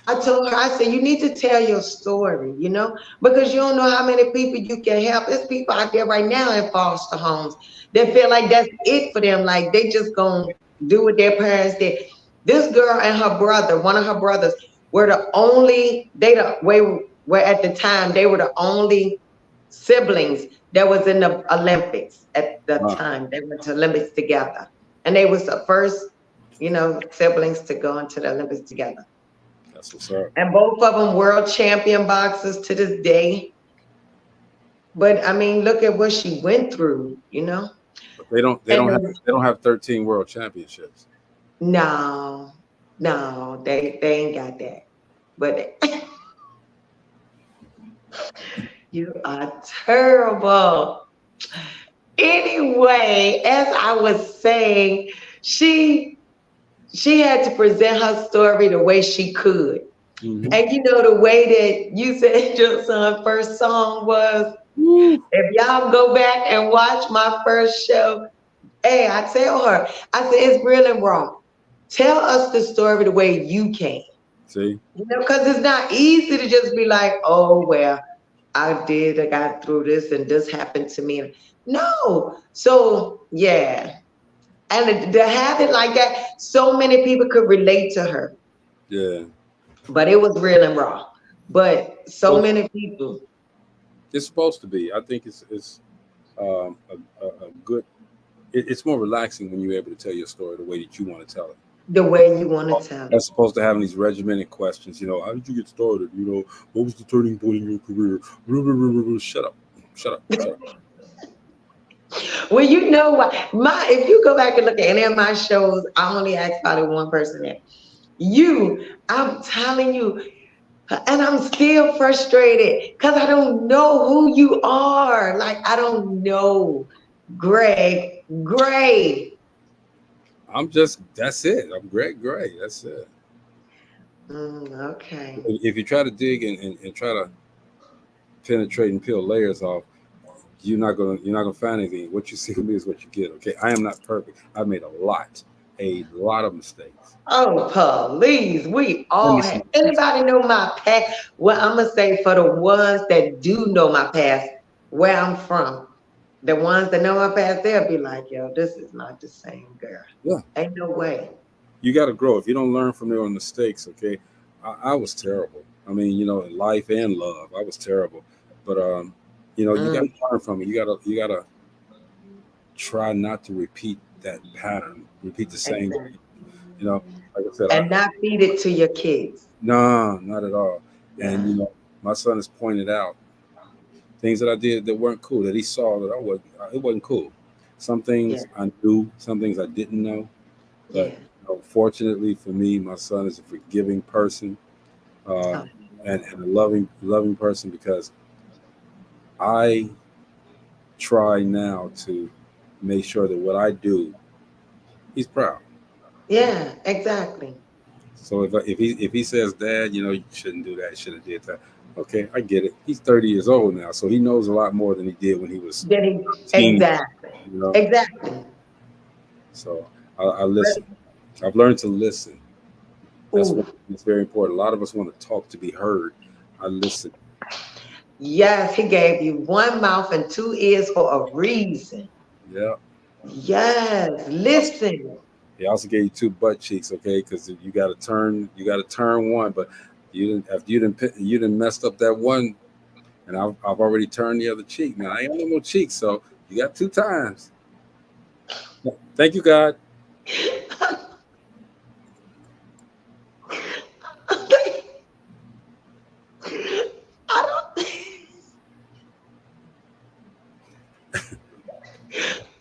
I told her, I said, you need to tell your story, because you don't know how many people you can help. There's people out there right now in foster homes that feel like that's it for them. Like they just gonna do what their parents did. This girl and her brother, one of her brothers, were the only, were at the time, they were the only siblings that was in the Olympics at the Wow. time. They went to Olympics together. And they was the first, siblings to go into the Olympics together. That's what's up. And both of them world champion boxers to this day. But I mean, look at what she went through. But they don't. They And don't have. They don't have 13 world championships. no, no, they ain't got that. But you are terrible. Anyway, as I was saying, she had to present her story the way she could. Hmm. And the way that you said your son's first song was, if y'all go back and watch my first show, hey, I tell her, I said, it's real and raw. Tell us the story the way you can. See. Because it's not easy to just be like, oh, well, I got through this and this happened to me. No. So, yeah. And to have it like that, so many people could relate to her. Yeah. But it was real and raw. But so Well, many people. it's supposed to be. I think it's a good. It's more relaxing when you're able to tell your story the way that you want to tell it. The way you want to tell it. As opposed to having these regimented questions. You know, how did you get started? You know, what was the turning point in your career? Shut up. Shut up. Shut up. Well, you know what? If you go back and look at any of my shows, I only ask probably one person there. I'm telling you, and I'm still frustrated because I don't know who you are. Like, I don't know Greg Gray. That's it. I'm Greg Gray. That's it. Okay. If you try to dig and try to penetrate and peel layers off, you're not gonna find anything. What you see with me is what you get. Okay, I am not perfect. I've made a lot of mistakes. Oh, please, we all have. Anybody know my past? Well, I'm gonna say for the ones that do know my past, where I'm from, the ones that know my past, they'll be like, "Yo, this is not the same girl. Yeah, Ain't no way." you got to grow. If you don't learn from your mistakes, okay, I was terrible. I mean, you know, in life and love, I was terrible. But you know, you got to learn from it. You gotta try not to repeat that pattern, repeat the same thing. You know, like I said, and not feed it to your kids. No, not at all. And you know, my son has pointed out things that I did that weren't cool, that he saw that it wasn't cool. Some things I knew, some things I didn't know. But you know, fortunately for me, my son is a forgiving person and a loving person, because I try now to make sure that what I do, he's proud. Yeah, exactly. So if he says, "Dad, you know, you shouldn't do that, you should have did that," okay, I get it. He's 30 years old now, so he knows a lot more than he did when he was exactly. You know? Exactly. So I listen. I've learned to listen. It's very important. A lot of us want to talk to be heard. I listen. Yes, he gave you one mouth and two ears for a reason. Yeah. Yes, listen. He also gave you two butt cheeks, okay? Because you got to turn one, but after you didn't messed up that one, and I've already turned the other cheek. Now I ain't got no more cheeks, so you got 2 times. Thank you, God.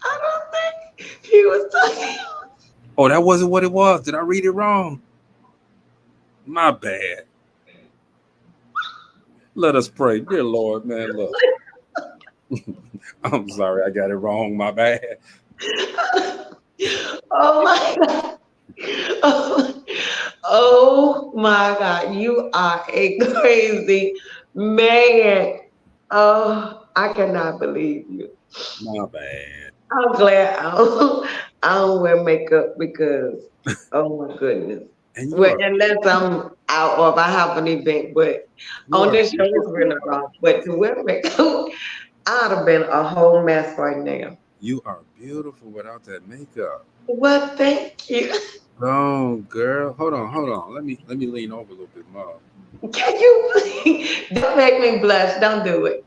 I don't think he was talking. Oh, that wasn't what it was. Did I read it wrong? My bad. Let us pray. Dear Lord, man, look. I'm sorry, I got it wrong. My bad. Oh my God. Oh my God. You are a crazy man. Oh, I cannot believe you. My bad. I'm glad I don't wear makeup because, oh my goodness. Unless I'm out or if I have an event, but on this show it's really wrong. But to wear makeup, I'd have been a whole mess right now. You are beautiful without that makeup. Well, thank you. Oh, girl. Hold on. Let me lean over a little bit more. Can you please? Don't make me blush. Don't do it.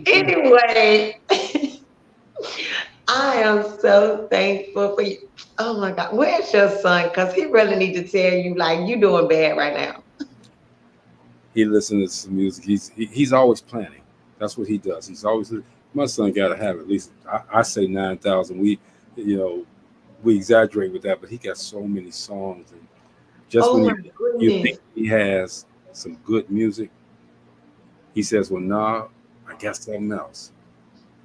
Anyway, I am so thankful for you. Oh my God. Where's your son? Because he really needs to tell you, like, you doing bad right now. He listens to some music. He's always planning. That's what he does. He's always, my son got to have at least, I say 9,000. We exaggerate with that, but he got so many songs. And just when you think he has some good music, he says, "Well, nah, I got something else."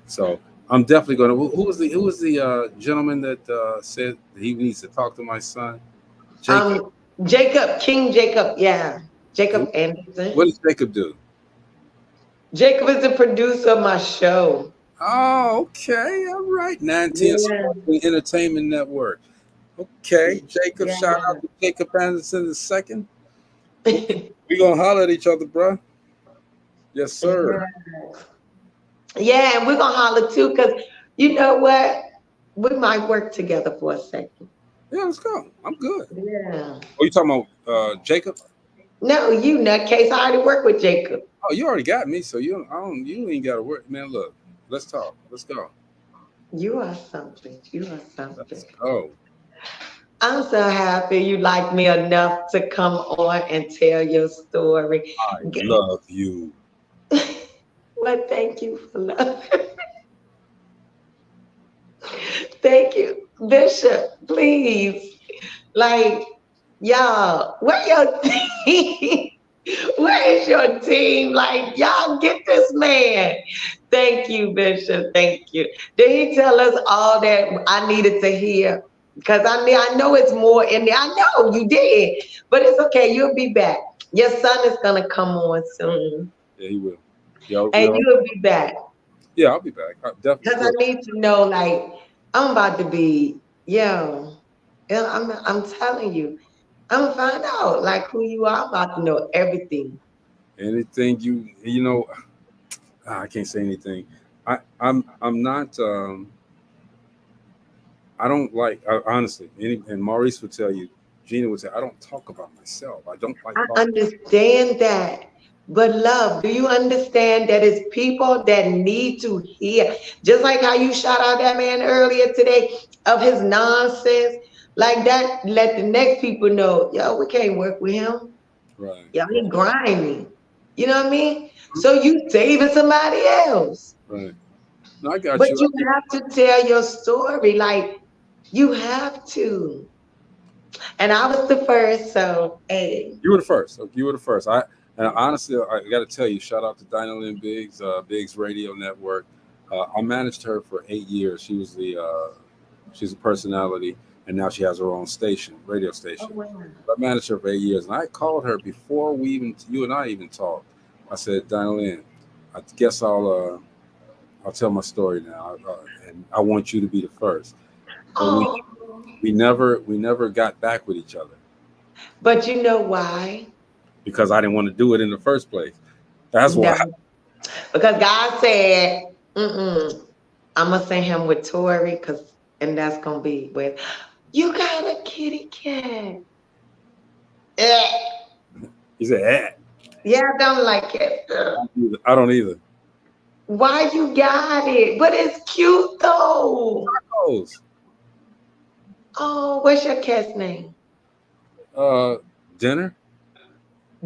So I'm definitely going to. Who was the gentleman that said he needs to talk to my son? King Jacob, yeah. Jacob Anderson. What does Jacob do? Jacob is the producer of my show. Oh, okay. All right. 910 Entertainment Network. Okay. Jacob, shout out to Jacob Anderson II. We're going to holler at each other, bro. Yes, sir. Yeah, and we're going to holler too, because you know what? We might work together for a second. Yeah, let's go. I'm good. Yeah. Oh, you talking about Jacob? No, you nutcase. I already work with Jacob. Oh, you already got me, so you ain't got to work, man. Look, Let's talk. Let's go. You are something. You are something. Let's go. I'm so happy you like me enough to come on and tell your story. I love you. Well, thank you for love. Thank you, Bishop. Please, like, y'all, where your team? Where is your team? Like, y'all get this man. Thank you, Bishop. Thank you. Did he tell us all that I needed to hear? Because I know it's more in there. I know you did, but it's okay. You'll be back. Your son is gonna come on soon, Yeah, he will. Yo, and yo. you'll be back. Yeah, I'll be back. I definitely Because I will. need to know, like, I'm about to be, yo, yeah, I'm telling you, I'm gonna find out like who you are. I'm about to know everything. Anything you know, I can't say anything. I'm not. I don't like honestly. And Maurice would tell you, Gina would say, I don't talk about myself. I don't like I talking. understand that. But love, do you understand that it's people that need to hear? Just like how you shout out that man earlier today of his nonsense, like that, let the next people know, yo, we can't work with him. Right, Yo, he right, grimy. You know what I mean? So you saving somebody else. right. No, I got But you. you have to tell your story. Like you have to. And I was the first, so hey. You were the first. You were the first. And honestly, I got to tell you, shout out to Dinah Lynn Biggs, Biggs Radio Network. I managed her for 8 years. She's a personality, and now she has her own station, radio Oh, station. wow. I managed her for 8 years, and I called her before you and I even talked. I said, Dinah Lynn, I guess I'll tell my story now, and I want you to be the first. But Oh, we never got back with each other but you know why? because I didn't want to do it in the first place. That's No, why. because God said, I'm gonna send him with Tori, and that's gonna be with you got a kitty cat. Eh. He said, "Eh, Yeah, I don't like it. I don't either." Why you got it? But it's cute though. Tacos. Oh, what's your cat's name? Uh, Dinner.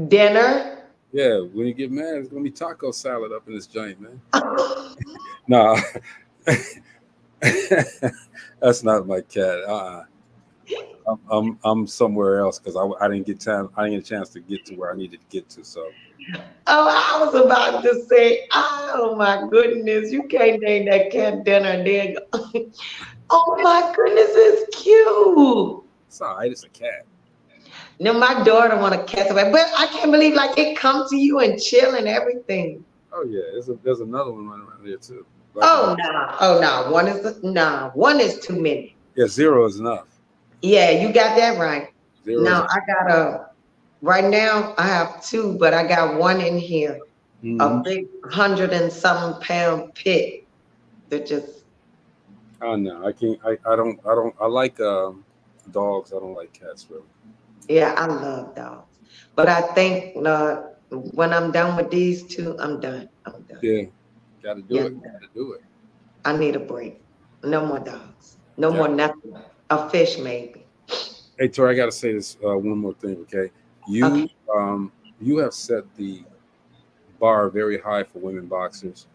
Dinner. Yeah, when you get mad, it's gonna be taco salad up in this joint, man. Nah, that's not my cat. I'm somewhere else because I didn't get time. I didn't get a chance to get to where I needed to get to. So Oh, I was about to say, oh my goodness, you can't name that cat dinner and then go, oh my goodness, it's cute. it's all right. It's a cat. Now my daughter want a cat, but I can't believe like it come to you and chill and everything. Oh yeah, there's another one running around here too. Like Oh no, one is too many. yeah, zero is enough. Yeah, you got that right. Zero is. Now I got right now I have two, but I got one in here, a Mhm. big 100 and some pound pit that just Oh no, I can't. I don't. I like dogs. I don't like cats really. yeah, I love dogs. But I think when I'm done with these two, I'm done. I'm done. Yeah, got to do Yeah, it. Got to do it. I need a break. No more dogs. No Yeah. more nothing. A fish maybe. Hey, Tori, I got to say this one more thing, okay? Okay. You have set the bar very high for women boxers.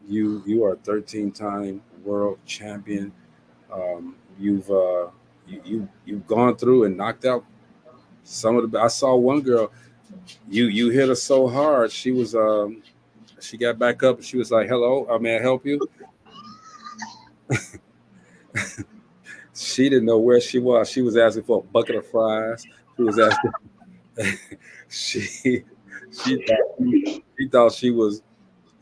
You are a 13-time world champion. You've gone through and knocked out some of the. I saw one girl. You hit her so hard. She got back up and she was like, "Hello, may I help you?" She didn't know where she was. She was asking for a bucket of fries. She was asking. she she thought she was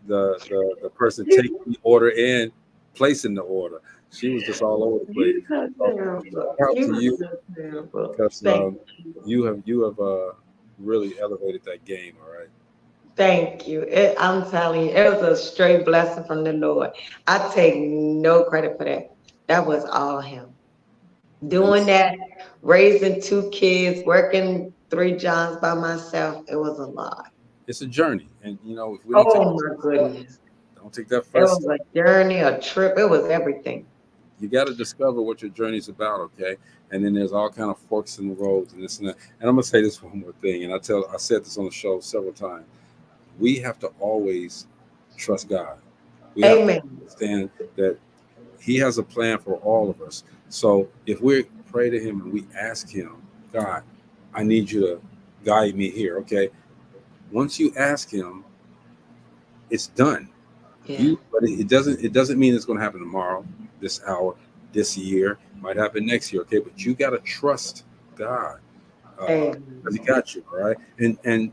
the person taking the order and placing the order. She was just all over the place. You so So, terrible. shout out to You you so terrible. because Thank you have really elevated that game. All right. Thank you. I'm telling you, it was a straight blessing from the Lord. I take no credit for that. That was all him. Doing It's that, raising two kids, working three jobs by myself, it was a lot. it's a journey, and you know if we don't take Oh my goodness. Don't take that It first was step. a journey, a trip. It was everything. You got to discover what your journey's about, okay? And then there's all kind of forks in the roads and this and that. And I'm gonna say this one more thing, and I said this on the show several times. We have to always trust God. We have to Amen. understand that He has a plan for all of us. So if we pray to Him and we ask Him, God, I need you to guide me here, okay? Once you ask Him, it's done. Yeah. But it doesn't mean it's going to happen tomorrow, this hour, this year. Might happen next year, okay? But you got to trust God, because He Amen. got you, all right? And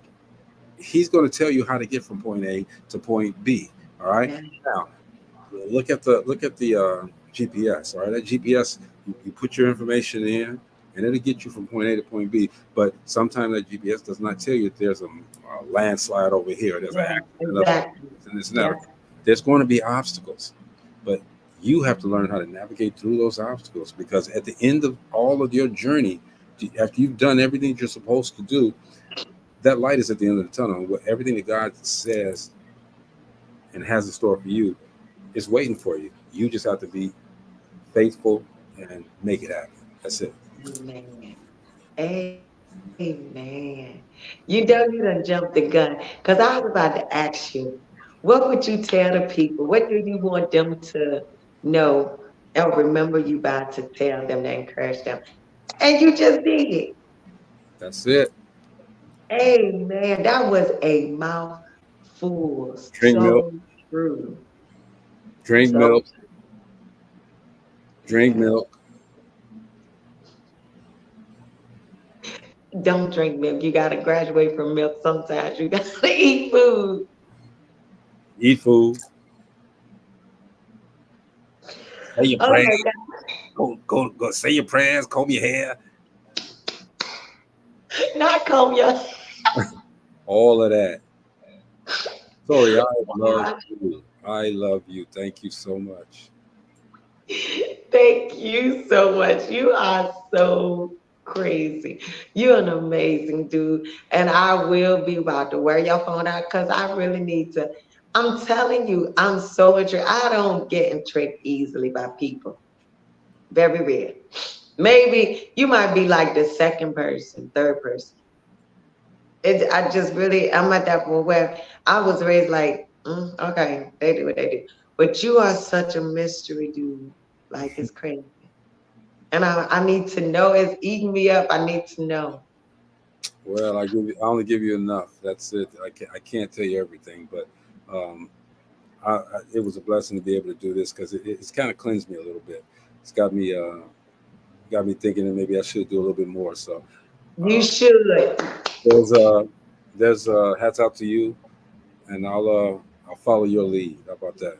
He's going to tell you how to get from point A to point B, all right? Yeah. Now, look at the GPS, all right? That GPS, you put your information in, and it'll get you from point A to point B. But sometimes that GPS does not tell you if there's a landslide over here, there's an Yeah. accident, Exactly. and this and Yeah. that. There's going to be obstacles, but you have to learn how to navigate through those obstacles, because at the end of all of your journey, after you've done everything you're supposed to do, that light is at the end of the tunnel. Everything that God says and has in store for you is waiting for you. You just have to be faithful and make it happen. That's it. Amen. Amen. You know you done jumped the gun. Because I was about to ask you, what would you tell the people? What do you want them to know and remember you by to tell them to encourage them? And you just did it. That's it. Amen. That was a mouthful. Drink milk, So true. drink So milk, drink yeah. milk. Don't drink milk. You gotta graduate from milk sometimes. You gotta eat food. Eat food. Say your Oh prayers. my God. Go. Say your prayers. Comb your hair. Not comb your All of that. Sorry, I love God. you. I love you. Thank you so much. Thank you so much. You are so crazy. You're an amazing dude. And I will be about to wear your phone out because I really need to. I'm telling you, I'm so intrigued. I don't get intrigued easily by people. Very rare. Maybe you might be like the second person, third person. I just really, I'm at that point where I was raised like, okay, they do what they do. But you are such a mystery, dude. Like, it's crazy. And I need to know. It's eating me up. I need to know. Well, I only give you enough. That's it. I can't tell you everything, but um, it was a blessing to be able to do this, because it's kind of cleansed me a little bit. It's got me thinking that maybe I should do a little bit more. So You uh, should. there's hats out to you, and I'll follow your lead. How about that?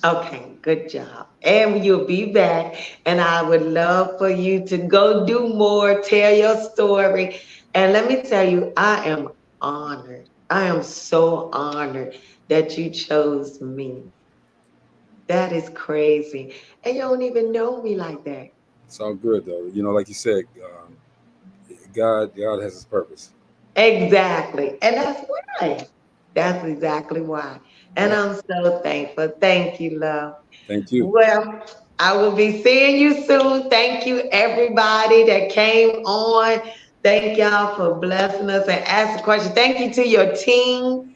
Okay, good job. And you'll be back. And I would love for you to go do more, tell your story. And let me tell you, I am honored. I am so honored that you chose me. That is crazy. And you don't even know me like that. It's all good though. Like you said, God has His purpose. Exactly. And that's why. That's exactly why. And Yeah. I'm so thankful. Thank you, love. Thank you. Well, I will be seeing you soon. Thank you, everybody that came on. Thank y'all for blessing us and asking questions. Thank you to your team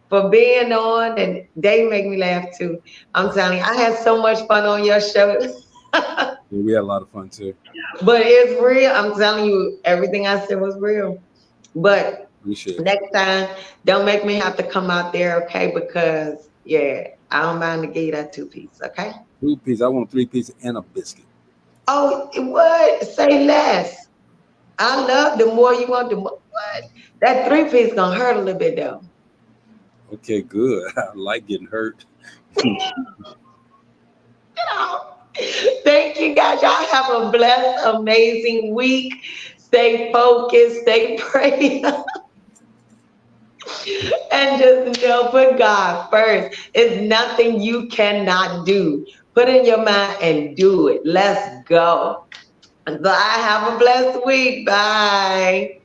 for being on, and they make me laugh too. I'm telling you, I had so much fun on your show. Yeah, we had a lot of fun too. But it's real. I'm telling you, everything I said was real. But Appreciate it. next time, don't make me have to come out there, okay? Because yeah, I don't mind to give you that 2 piece, okay? 2 piece. I want 3 pieces and a biscuit. Oh, what? Say less. I love the more you want, the more. What? That 3 piece gonna hurt a little bit though. Okay, good. I like getting hurt. You know. Thank you guys. Y'all have a blessed, amazing week. Stay focused, stay prayed, and just know, put God first. It's nothing you cannot do. Put in your mind and do it. Let's go. Bye. Have a blessed week. Bye.